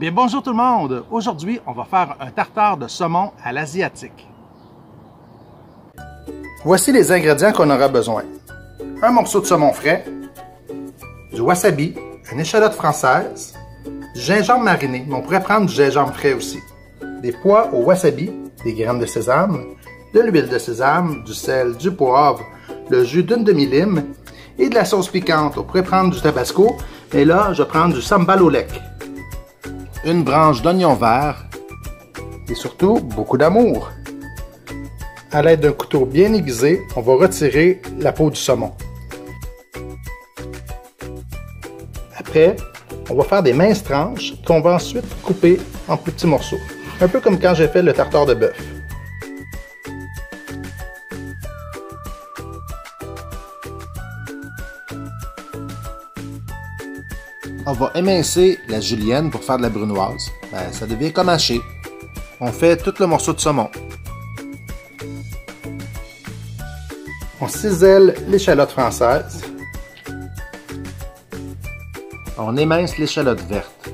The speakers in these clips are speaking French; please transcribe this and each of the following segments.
Bien, bonjour tout le monde! Aujourd'hui, on va faire un tartare de saumon à l'asiatique. Voici les ingrédients qu'on aura besoin. Un morceau de saumon frais, du wasabi, une échalote française, du gingembre mariné, mais on pourrait prendre du gingembre frais aussi, des pois au wasabi, des graines de sésame, de l'huile de sésame, du sel, du poivre, le jus d'une demi-lime et de la sauce piquante. On pourrait prendre du tabasco, mais là, je vais prendre du sambal au lait. Une branche d'oignon vert et surtout beaucoup d'amour. À l'aide d'un couteau bien aiguisé, on va retirer la peau du saumon. Après, on va faire des minces tranches qu'on va ensuite couper en plus petits morceaux. Un peu comme quand j'ai fait le tartare de bœuf. On va émincer la julienne pour faire de la brunoise. Ça devient comme haché. On fait tout le morceau de saumon. On cisèle l'échalote française. On émince l'échalote verte.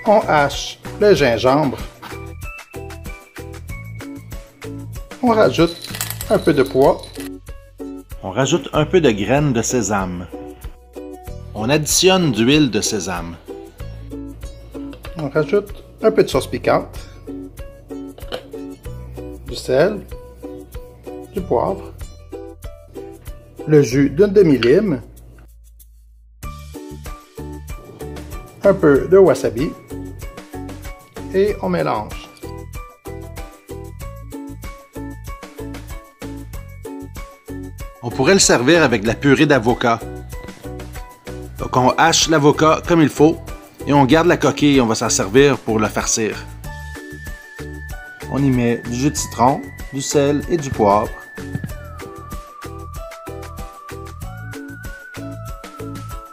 On hache le gingembre. On rajoute un peu de pois. On rajoute un peu de graines de sésame. On additionne d'huile de sésame. On rajoute un peu de sauce piquante, du sel, du poivre, le jus d'une demi-lime, un peu de wasabi et on mélange. On pourrait le servir avec de la purée d'avocat. Donc on hache l'avocat comme il faut et on garde la coquille, on va s'en servir pour le farcir. On y met du jus de citron, du sel et du poivre.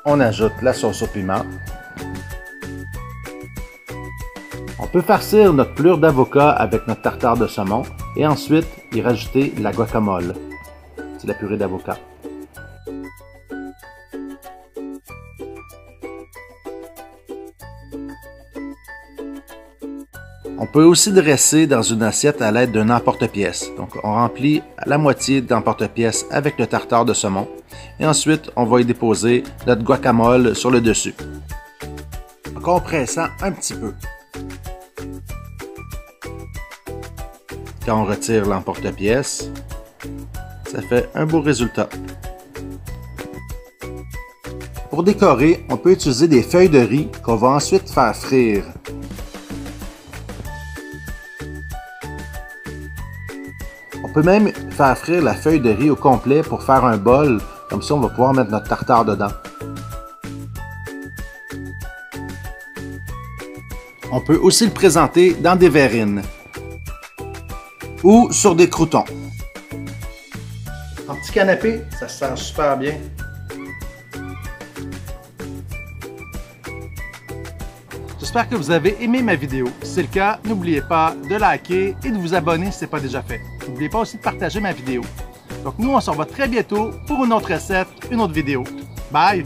On ajoute la sauce au piment. On peut farcir notre pelure d'avocat avec notre tartare de saumon et ensuite y rajouter la guacamole. C'est la purée d'avocat. On peut aussi dresser dans une assiette à l'aide d'un emporte-pièce. Donc on remplit la moitié d'emporte-pièce avec le tartare de saumon et ensuite on va y déposer notre guacamole sur le dessus. En compressant un petit peu. Quand on retire l'emporte-pièce, ça fait un beau résultat. Pour décorer, on peut utiliser des feuilles de riz qu'on va ensuite faire frire. On peut même faire frire la feuille de riz au complet pour faire un bol, comme ça on va pouvoir mettre notre tartare dedans. On peut aussi le présenter dans des verrines ou sur des croûtons. En petit canapé, ça se sent super bien. J'espère que vous avez aimé ma vidéo. Si c'est le cas, n'oubliez pas de liker et de vous abonner si ce n'est pas déjà fait. N'oubliez pas aussi de partager ma vidéo. Donc nous, on se revoit très bientôt pour une autre recette, une autre vidéo. Bye!